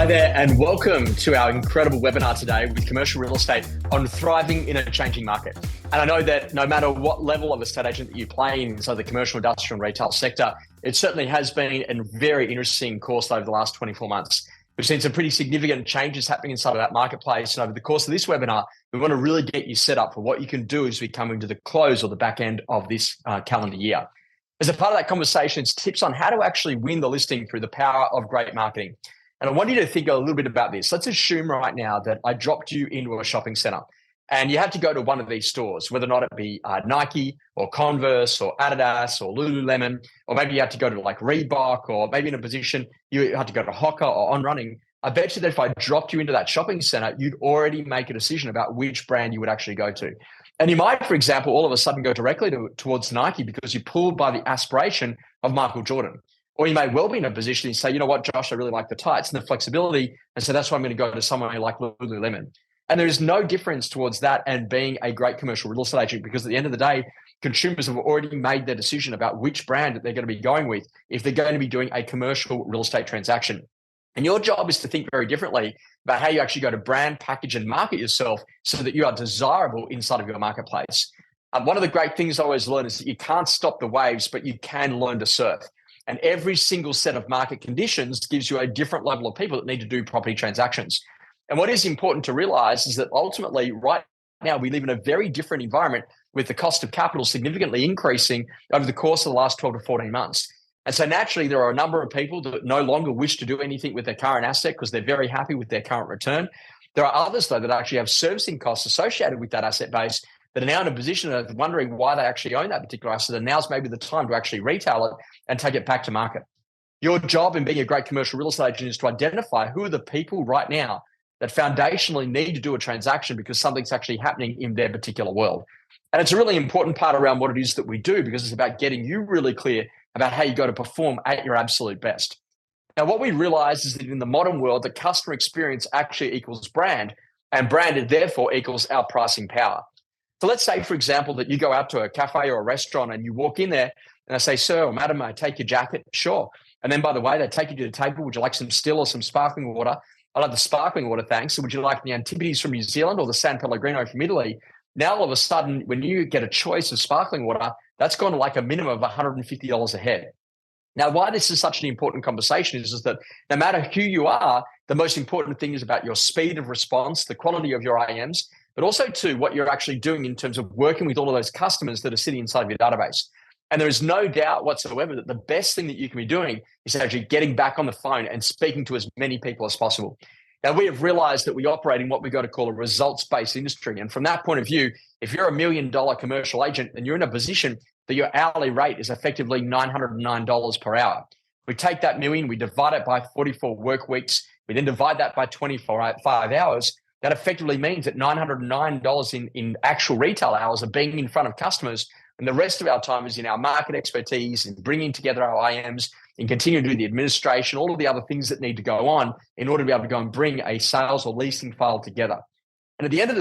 Hi there, and welcome to our incredible webinar today with commercial real estate on thriving in a changing market. And I know that no matter what level of estate agent that you play in, so the commercial, industrial, and retail sector, it certainly has been a very interesting course over the last 24 months. We've seen some pretty significant changes happening inside of that marketplace. And over the course of this webinar, we want to really get you set up for what you can do as we come into the close or the back end of this calendar year. As a part of that conversation, it's tips on how to actually win the listing through the power of great marketing. And I want you to think a little bit about this. Let's assume right now that I dropped you into a shopping center and you had to go to one of these stores, whether or not it be Nike or Converse or Adidas or Lululemon, or maybe you had to go to like Reebok, or maybe in a position you had to go to Hoka or On Running. I bet you that if I dropped you into that shopping center, you'd already make a decision about which brand you would actually go to. And you might, for example, all of a sudden go directly towards Nike because you're pulled by the aspiration of Michael Jordan. Or you may well be in a position and say, you know what, Josh, I really like the tights and the flexibility. And so that's why I'm going to go to somewhere like Lululemon. And there is no difference towards that and being a great commercial real estate agent, because at the end of the day, consumers have already made their decision about which brand that they're going to be going with if they're going to be doing a commercial real estate transaction. And your job is to think very differently about how you actually go to brand, package, and market yourself so that you are desirable inside of your marketplace. One of the great things I always learn is that you can't stop the waves, but you can learn to surf. And every single set of market conditions gives you a different level of people that need to do property transactions. And what is important to realize is that ultimately, right now, we live in a very different environment with the cost of capital significantly increasing over the course of the last 12 to 14 months. And so naturally, there are a number of people that no longer wish to do anything with their current asset because they're very happy with their current return. There are others, though, that actually have servicing costs associated with that asset base that are now in a position of wondering why they actually own that particular asset. And now's maybe the time to actually retail it and take it back to market. Your job in being a great commercial real estate agent is to identify who are the people right now that foundationally need to do a transaction because something's actually happening in their particular world. And it's a really important part around what it is that we do, because it's about getting you really clear about how you go to perform at your absolute best. Now, what we realize is that in the modern world, the customer experience actually equals brand, and brand therefore equals our pricing power. So let's say, for example, that you go out to a cafe or a restaurant and you walk in there and I say, sir or madam, I take your jacket? Sure. And then, by the way, they take you to the table. Would you like some still or some sparkling water? I'd like the sparkling water, thanks. So would you like the Antipodes from New Zealand or the San Pellegrino from Italy? Now, all of a sudden, when you get a choice of sparkling water, that's gone to like a minimum of $150 a head. Now, why this is such an important conversation is that no matter who you are, the most important thing is about your speed of response, the quality of your IMs, but also too what you're actually doing in terms of working with all of those customers that are sitting inside of your database. And there is no doubt whatsoever that the best thing that you can be doing is actually getting back on the phone and speaking to as many people as possible. Now, we have realized that we operate in what we got to call a results-based industry. And from that point of view, if you're $1 million commercial agent and you're in a position that your hourly rate is effectively $909 per hour, we take that million, we divide it by 44 work weeks, we then divide that by 25 hours. That effectively means that $909 in actual retail hours are being in front of customers. And the rest of our time is in our market expertise, in bringing together our IMs, in continuing to do the administration, all of the other things that need to go on in order to be able to go and bring a sales or leasing file together. And at the end of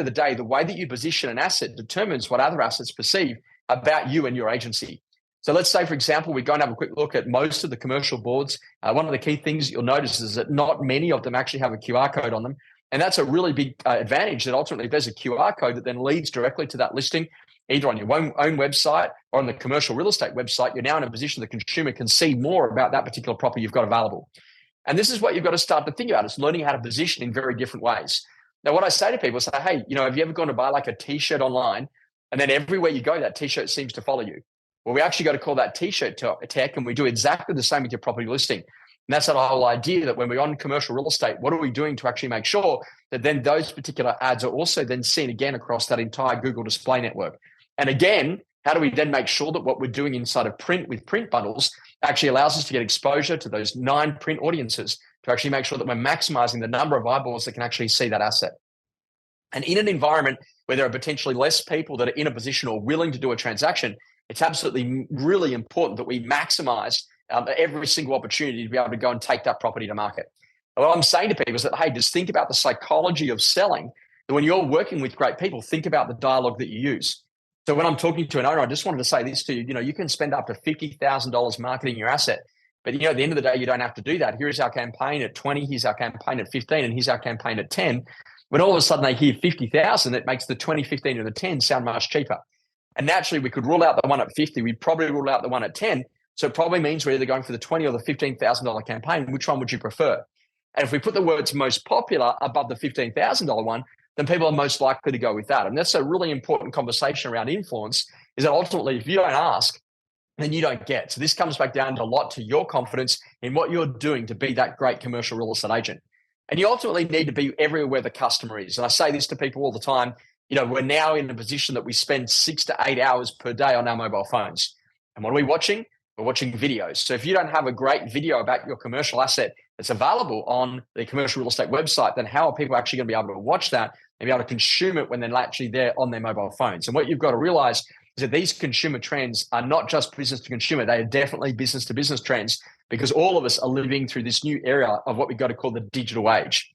the day, the way that you position an asset determines what other assets perceive about you and your agency. So let's say, for example, we go and have a quick look at most of the commercial boards. One of the key things you'll notice is that not many of them actually have a QR code on them. And that's a really big advantage, that ultimately there's a QR code that then leads directly to that listing, either on your own website or on the commercial real estate website. You're now in a position the consumer can see more about that particular property you've got available. And this is what you've got to start to think about, is learning how to position in very different ways. Now, what I say to people is, say, hey, have you ever gone to buy like a T-shirt online, and then everywhere you go, that T-shirt seems to follow you? Well, we actually got to call that T-shirt tech, and we do exactly the same with your property listing. And that's that whole idea that when we're on commercial real estate, what are we doing to actually make sure that then those particular ads are also then seen again across that entire Google display network? And again, how do we then make sure that what we're doing inside of print with print bundles actually allows us to get exposure to those 9 print audiences to actually make sure that we're maximizing the number of eyeballs that can actually see that asset? And in an environment where there are potentially less people that are in a position or willing to do a transaction, it's absolutely really important that we maximize every single opportunity to be able to go and take that property to market. And what I'm saying to people is that, hey, just think about the psychology of selling. That when you're working with great people, think about the dialogue that you use. So when I'm talking to an owner, I just wanted to say this to you, you can spend up to $50,000 marketing your asset. But at the end of the day, you don't have to do that. Here's our campaign at 20, here's our campaign at 15, and here's our campaign at 10. When all of a sudden they hear 50,000, it makes the 20, 15, and the 10 sound much cheaper. And naturally, we could rule out the one at 50. We'd probably rule out the one at 10. So it probably means we're either going for the $20,000 or the $15,000 campaign. Which one would you prefer? And if we put the words most popular above the $15,000 one, then people are most likely to go with that. And that's a really important conversation around influence, is that ultimately, if you don't ask, then you don't get. So this comes back down to a lot to your confidence in what you're doing to be that great commercial real estate agent. And you ultimately need to be everywhere where the customer is. And I say this to people all the time. We're now in a position that we spend 6 to 8 hours per day on our mobile phones. And what are we watching? We're watching videos. So if you don't have a great video about your commercial asset that's available on the commercial real estate website, then how are people actually going to be able to watch that and be able to consume it when they're actually there on their mobile phones? And what you've got to realize is that these consumer trends are not just business to consumer. They are definitely business to business trends, because all of us are living through this new era of what we've got to call the digital age.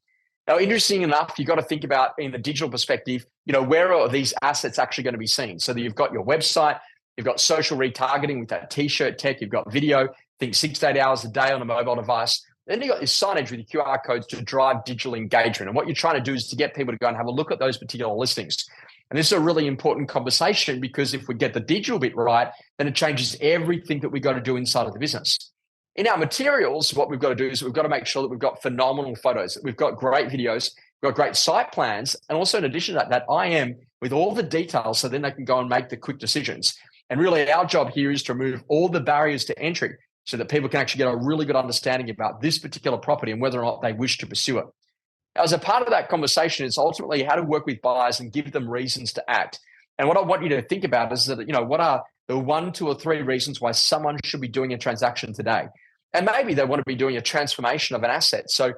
Now, interesting enough, you've got to think about in the digital perspective, where are these assets actually going to be seen? So that you've got your website, you've got social retargeting with that t-shirt tech, you've got video, think 6 to 8 hours a day on a mobile device. Then you've got this signage with your QR codes to drive digital engagement. And what you're trying to do is to get people to go and have a look at those particular listings. And this is a really important conversation, because if we get the digital bit right, then it changes everything that we've got to do inside of the business. In our materials, what we've got to do is we've got to make sure that we've got phenomenal photos, that we've got great videos, we've got great site plans, and also in addition to that IM with all the details, so then they can go and make the quick decisions. And really our job here is to remove all the barriers to entry so that people can actually get a really good understanding about this particular property and whether or not they wish to pursue it. As a part of that conversation, it's ultimately how to work with buyers and give them reasons to act. And what I want you to think about is that, what are the 1, 2, or 3 reasons why someone should be doing a transaction today? And maybe they want to be doing a transformation of an asset. So,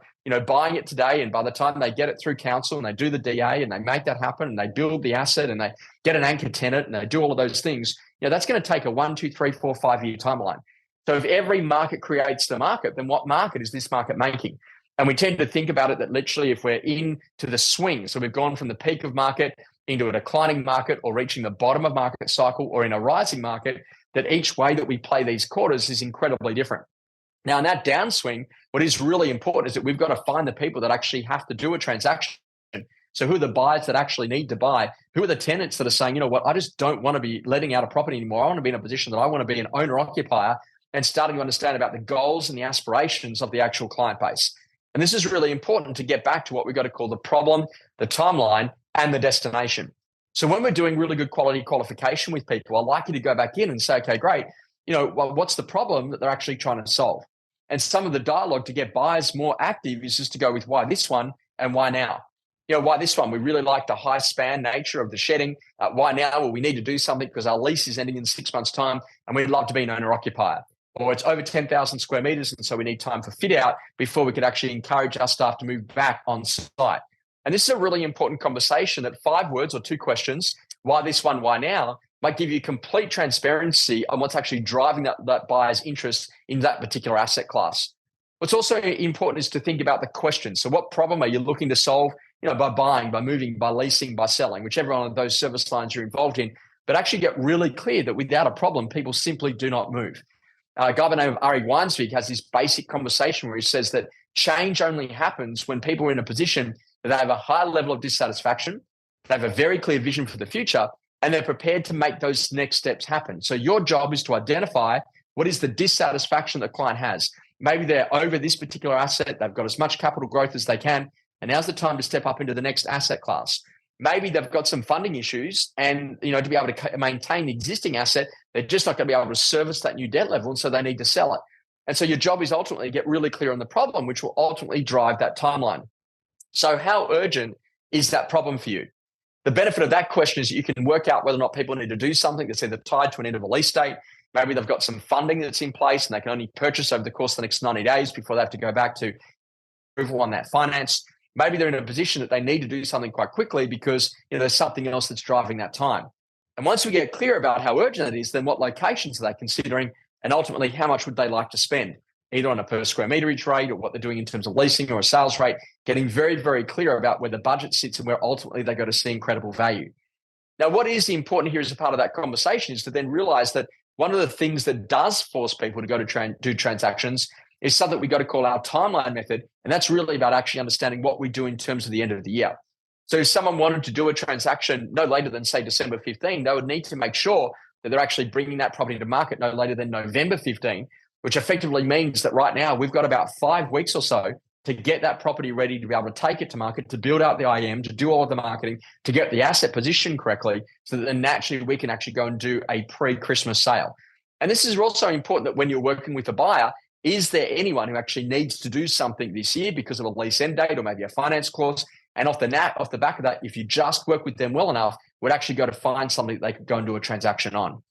buying it today, and by the time they get it through council and they do the DA and they make that happen and they build the asset and they get an anchor tenant and they do all of those things, that's going to take a 1, 2, 3, 4, 5 year timeline. So if every market creates the market, then what market is this market making? And we tend to think about it that literally if we're into the swing, so we've gone from the peak of market into a declining market or reaching the bottom of market cycle or in a rising market, that each way that we play these quarters is incredibly different. Now, in that downswing, what is really important is that we've got to find the people that actually have to do a transaction. So who are the buyers that actually need to buy? Who are the tenants that are saying, I just don't want to be letting out a property anymore. I want to be in a position that I want to be an owner-occupier, and starting to understand about the goals and the aspirations of the actual client base. And this is really important to get back to what we've got to call the problem, the timeline, and the destination. So when we're doing really good quality qualification with people, I like you to go back in and say, okay, great. What's the problem that they're actually trying to solve? And some of the dialogue to get buyers more active is just to go with why this one and why now. Why this one? We really like the high span nature of the shedding. Why now? Well, we need to do something because our lease is ending in 6 months' time and we'd love to be an owner-occupier. Or it's over 10,000 square meters, and so we need time for fit out before we could actually encourage our staff to move back on site. And this is a really important conversation that 5 words or 2 questions, why this one, why now, might give you complete transparency on what's actually driving that buyer's interest in that particular asset class. What's also important is to think about the question. So what problem are you looking to solve, by buying, by moving, by leasing, by selling, whichever one of those service lines you're involved in, but actually get really clear that without a problem, people simply do not move. A guy by the name of Ari Weinsvig has this basic conversation where he says that change only happens when people are in a position that they have a high level of dissatisfaction, they have a very clear vision for the future, and they're prepared to make those next steps happen. So your job is to identify what is the dissatisfaction the client has. Maybe they're over this particular asset, they've got as much capital growth as they can, and now's the time to step up into the next asset class. Maybe they've got some funding issues and, to be able to maintain the existing asset, they're just not going to be able to service that new debt level. And so they need to sell it. And so your job is ultimately to get really clear on the problem, which will ultimately drive that timeline. So how urgent is that problem for you? The benefit of that question is you can work out whether or not people need to do something that's either tied to an end of a lease date. Maybe they've got some funding that's in place and they can only purchase over the course of the next 90 days before they have to go back to approval on that finance. Maybe they're in a position that they need to do something quite quickly because there's something else that's driving that time. And once we get clear about how urgent it is, then what locations are they considering, and ultimately how much would they like to spend, either on a per square meterage rate or what they're doing in terms of leasing or a sales rate, getting very, very clear about where the budget sits and where ultimately they go to see incredible value. Now, what is important here as a part of that conversation is to then realize that one of the things that does force people to go to do transactions is something we got to call our timeline method. And that's really about actually understanding what we do in terms of the end of the year. So if someone wanted to do a transaction no later than, say, December 15, they would need to make sure that they're actually bringing that property to market no later than November 15, which effectively means that right now we've got about 5 weeks or so to get that property ready to be able to take it to market, to build out the IM, to do all of the marketing, to get the asset positioned correctly, so that then naturally we can actually go and do a pre-Christmas sale. And this is also important that when you're working with a buyer, is there anyone who actually needs to do something this year because of a lease end date or maybe a finance clause? And off the back of that, if you just work with them well enough, would actually go to find something that they could go and do a transaction on.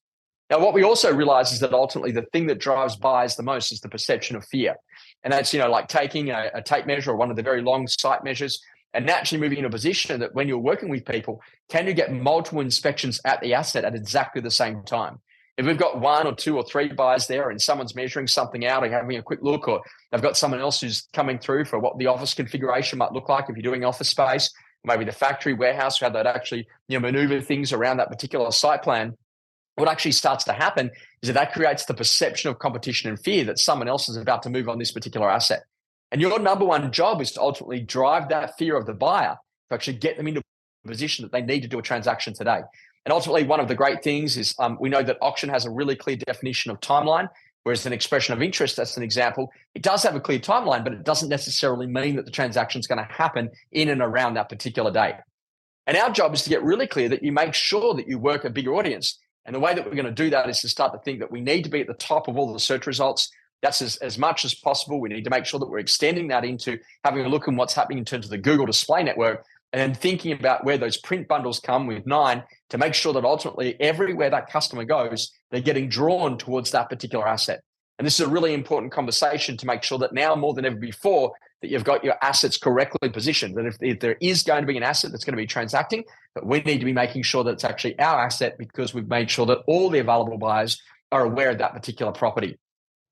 Now, what we also realize is that ultimately the thing that drives buyers the most is the perception of fear. And that's, like taking a tape measure or one of the very long site measures and naturally moving in a position that when you're working with people, can you get multiple inspections at the asset at exactly the same time? If we've got 1 or 2 or 3 buyers there and someone's measuring something out or having a quick look, or they've got someone else who's coming through for what the office configuration might look like if you're doing office space, maybe the factory warehouse, how they'd actually maneuver things around that particular site plan, what actually starts to happen is that creates the perception of competition and fear that someone else is about to move on this particular asset. And your number one job is to ultimately drive that fear of the buyer to actually get them into a position that they need to do a transaction today. And ultimately, one of the great things is we know that auction has a really clear definition of timeline, whereas an expression of interest, that's an example, it does have a clear timeline, but it doesn't necessarily mean that the transaction is going to happen in and around that particular date. And our job is to get really clear that you make sure that you work a bigger audience. And the way that we're going to do that is to start to think that we need to be at the top of all the search results. That's as much as possible. We need to make sure that we're extending that into having a look at what's happening in terms of the Google display network, and then thinking about where those print bundles come with 9 to make sure that ultimately everywhere that customer goes, they're getting drawn towards that particular asset. And this is a really important conversation to make sure that now more than ever before that you've got your assets correctly positioned, that if there is going to be an asset that's going to be transacting, that we need to be making sure that it's actually our asset because we've made sure that all the available buyers are aware of that particular property.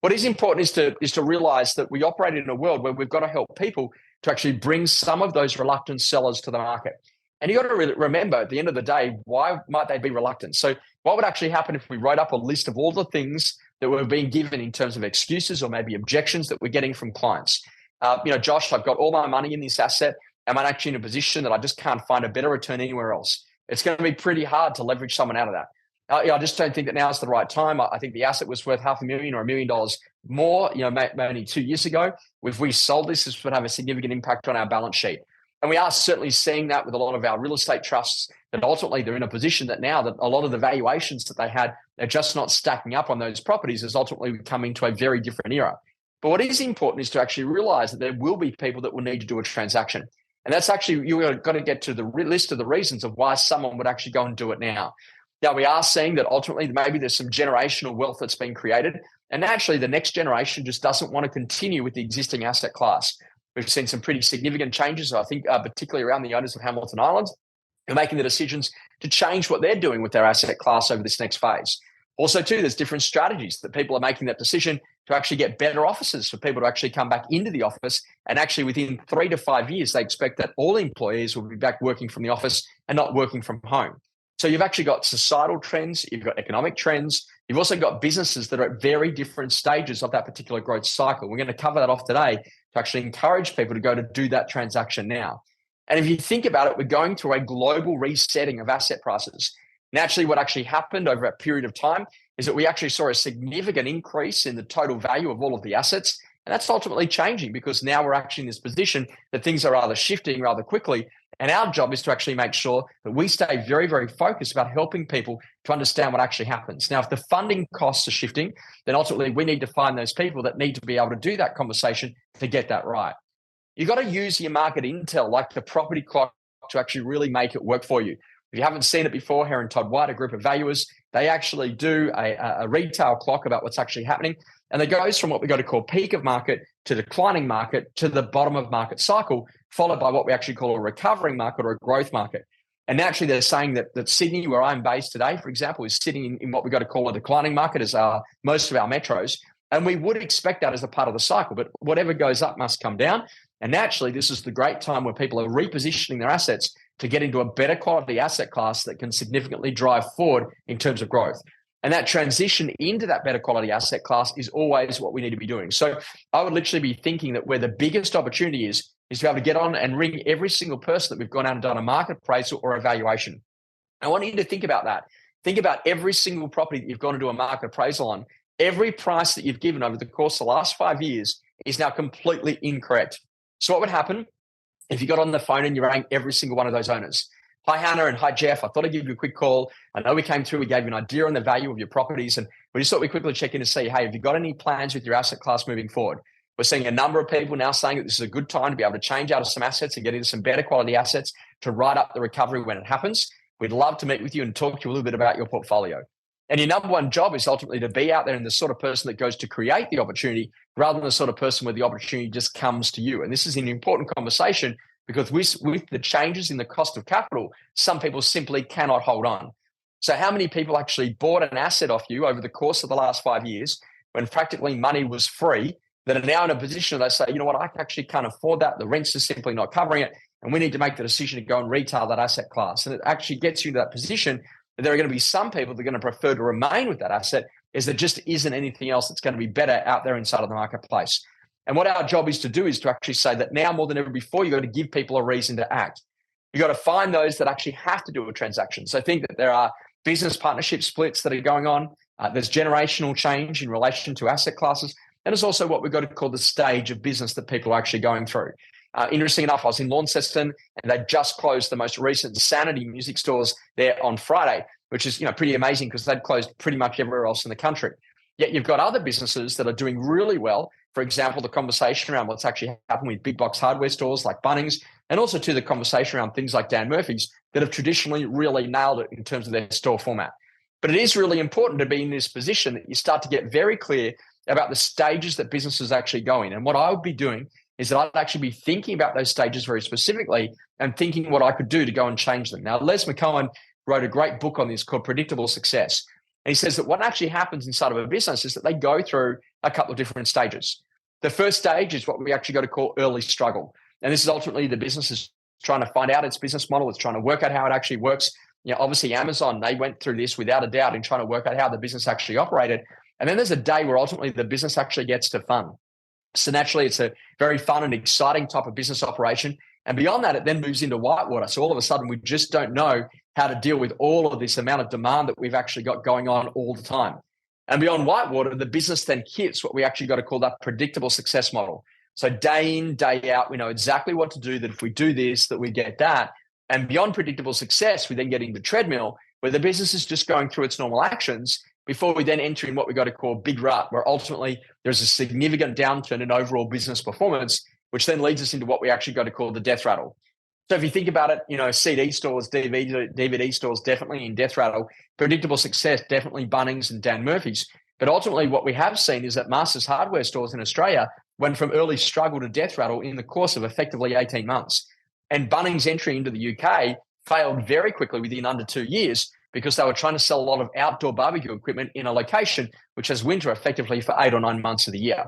What is important is to realize that we operate in a world where we've got to help people to actually bring some of those reluctant sellers to the market. And you've got to really remember at the end of the day, why might they be reluctant? So what would actually happen if we wrote up a list of all the things that were being given in terms of excuses or maybe objections that we're getting from clients? Josh, I've got all my money in this asset. Am I actually in a position that I just can't find a better return anywhere else? It's going to be pretty hard to leverage someone out of that. I just don't think that now is the right time. I think the asset was worth $500,000 or $1 million more, maybe 2 years ago. If we sold this would have a significant impact on our balance sheet. And we are certainly seeing that with a lot of our real estate trusts, that ultimately they're in a position that now that a lot of the valuations that they had, they're just not stacking up on those properties as ultimately coming to a very different era. But what is important is to actually realize that there will be people that will need to do a transaction. And that's actually, you've got to get to the list of the reasons of why someone would actually go and do it now. Now, we are seeing that ultimately maybe there's some generational wealth that's been created. And actually, the next generation just doesn't want to continue with the existing asset class. We've seen some pretty significant changes, I think, particularly around the owners of Hamilton Island, who are making the decisions to change what they're doing with their asset class over this next phase. Also, too, there's different strategies that people are making that decision to actually get better offices for people to actually come back into the office. And actually, within 3 to 5 years, they expect that all employees will be back working from the office and not working from home. So you've actually got societal trends, you've got economic trends, you've also got businesses that are at very different stages of that particular growth cycle. We're going to cover that off today to actually encourage people to go to do that transaction now. And if you think about it, we're going through a global resetting of asset prices. Naturally, what actually happened over a period of time is that we actually saw a significant increase in the total value of all of the assets. And that's ultimately changing because now we're actually in this position that things are either shifting rather quickly. And our job is to actually make sure that we stay very, very focused about helping people to understand what actually happens. Now, if the funding costs are shifting, then ultimately we need to find those people that need to be able to do that conversation to get that right. You've got to use your market intel like the property clock to actually really make it work for you. If you haven't seen it before, Heron Todd White, a group of valuers, they actually do a retail clock about what's actually happening. And it goes from what we got to call peak of market to declining market to the bottom of market cycle, followed by what we actually call a recovering market or a growth market. And naturally, they're saying that Sydney, where I'm based today, for example, is sitting in what we got to call a declining market as most of our metros. And we would expect that as a part of the cycle, but whatever goes up must come down. And naturally, this is the great time where people are repositioning their assets to get into a better quality asset class that can significantly drive forward in terms of growth. And that transition into that better quality asset class is always what we need to be doing. So I would literally be thinking that where the biggest opportunity is to be able to get on and ring every single person that we've gone out and done a market appraisal or evaluation. I want you to think about that. Think about every single property that you've gone to do a market appraisal on. Every price that you've given over the course of the last 5 years is now completely incorrect. So what would happen if you got on the phone and you rang every single one of those owners? Hi, Hannah, and hi, Jeff. I thought I'd give you a quick call. I know we came through, we gave you an idea on the value of your properties, and we just thought we'd quickly check in to see, hey, have you got any plans with your asset class moving forward? We're seeing a number of people now saying that this is a good time to be able to change out of some assets and get into some better quality assets to ride up the recovery when it happens. We'd love to meet with you and talk to you a little bit about your portfolio. And your number one job is ultimately to be out there and the sort of person that goes to create the opportunity rather than the sort of person where the opportunity just comes to you. And this is an important conversation because with the changes in the cost of capital, some people simply cannot hold on. So how many people actually bought an asset off you over the course of the last 5 years when practically money was free that are now in a position where they say, you know what, I actually can't afford that. The rents are simply not covering it. And we need to make the decision to go and retail that asset class. And it actually gets you to that position that there are going to be some people that are going to prefer to remain with that asset is there just isn't anything else that's going to be better out there inside of the marketplace. And what our job is to do is to actually say that now more than ever before, you've got to give people a reason to act. You've got to find those that actually have to do a transaction. So I think that there are business partnership splits that are going on. There's generational change in relation to asset classes. And there's also what we've got to call the stage of business that people are actually going through. Interesting enough, I was in Launceston and they just closed the most recent Sanity music stores there on Friday, which is pretty amazing because they'd closed pretty much everywhere else in the country. Yet you've got other businesses that are doing really well. For example, the conversation around what's actually happened with big box hardware stores like Bunnings, and also to the conversation around things like Dan Murphy's that have traditionally really nailed it in terms of their store format. But it is really important to be in this position that you start to get very clear about the stages that businesses actually go in. And what I would be doing is that I'd actually be thinking about those stages very specifically and thinking what I could do to go and change them. Now, Les McCohen wrote a great book on this called Predictable Success. And he says that what actually happens inside of a business is that they go through a couple of different stages. The first stage is what we actually got to call early struggle. And this is ultimately the business is trying to find out its business model. It's trying to work out how it actually works. Obviously Amazon, they went through this without a doubt in trying to work out how the business actually operated. And then there's a day where ultimately the business actually gets to fun. So naturally, it's a very fun and exciting type of business operation. And beyond that, it then moves into whitewater. So all of a sudden, we just don't know how to deal with all of this amount of demand that we've actually got going on all the time. And beyond whitewater, the business then hits what we actually got to call that predictable success model. So day in, day out, we know exactly what to do, that if we do this, that we get that. And beyond predictable success, we then get into treadmill, where the business is just going through its normal actions before we then enter in what we got to call big rut, where ultimately there's a significant downturn in overall business performance, which then leads us into what we actually got to call the death rattle. So if you think about it, CD stores, DVD stores, definitely in death rattle, predictable success, definitely Bunnings and Dan Murphy's. But ultimately what we have seen is that Masters hardware stores in Australia went from early struggle to death rattle in the course of effectively 18 months. And Bunnings' entry into the UK failed very quickly within under 2 years because they were trying to sell a lot of outdoor barbecue equipment in a location which has winter effectively for 8 or 9 months of the year.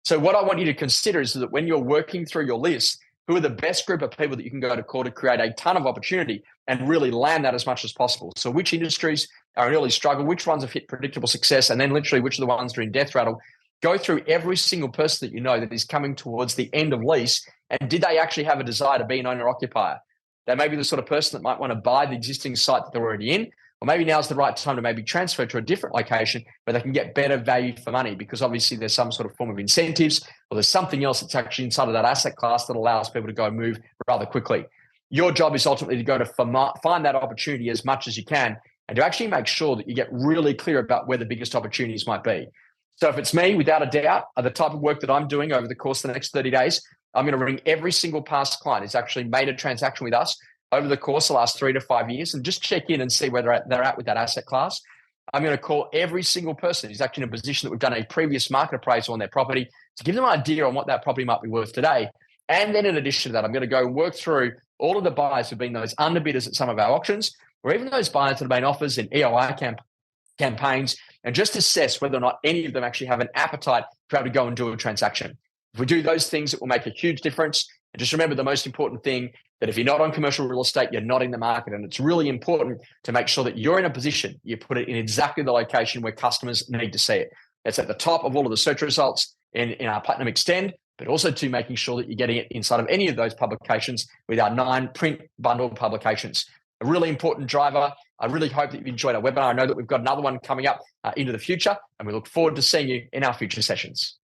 So what I want you to consider is that when you're working through your list, who are the best group of people that you can go to call to create a ton of opportunity and really land that as much as possible. So which industries are in early struggle, which ones have hit predictable success, and then literally which are the ones that are in death rattle. Go through every single person that you know that is coming towards the end of lease, and did they actually have a desire to be an owner-occupier? They may be the sort of person that might want to buy the existing site that they're already in, or maybe now's the right time to maybe transfer to a different location where they can get better value for money, because obviously there's some sort of form of incentives or there's something else that's actually inside of that asset class that allows people to go and move rather quickly. Your job is ultimately to go to find that opportunity as much as you can and to actually make sure that you get really clear about where the biggest opportunities might be. So if it's me, without a doubt, the type of work that I'm doing over the course of the next 30 days, I'm going to ring every single past client who's actually made a transaction with us over the course of the last 3 to 5 years and just check in and see where they're at with that asset class. I'm going to call every single person who's actually in a position that we've done a previous market appraisal on their property to give them an idea on what that property might be worth today. And then in addition to that, I'm going to go and work through all of the buyers who've been those underbidders at some of our auctions, or even those buyers that have been offers in EOI campaigns, and just assess whether or not any of them actually have an appetite to be able to go and do a transaction. If we do those things, it will make a huge difference. And just remember the most important thing, that if you're not on commercial real estate, you're not in the market. And it's really important to make sure that you're in a position, you put it in exactly the location where customers need to see it. It's at the top of all of the search results in our Platinum Extend, but also to making sure that you're getting it inside of any of those publications with our 9 print bundle publications. A really important driver. I really hope that you've enjoyed our webinar. I know that we've got another one coming up into the future, and we look forward to seeing you in our future sessions.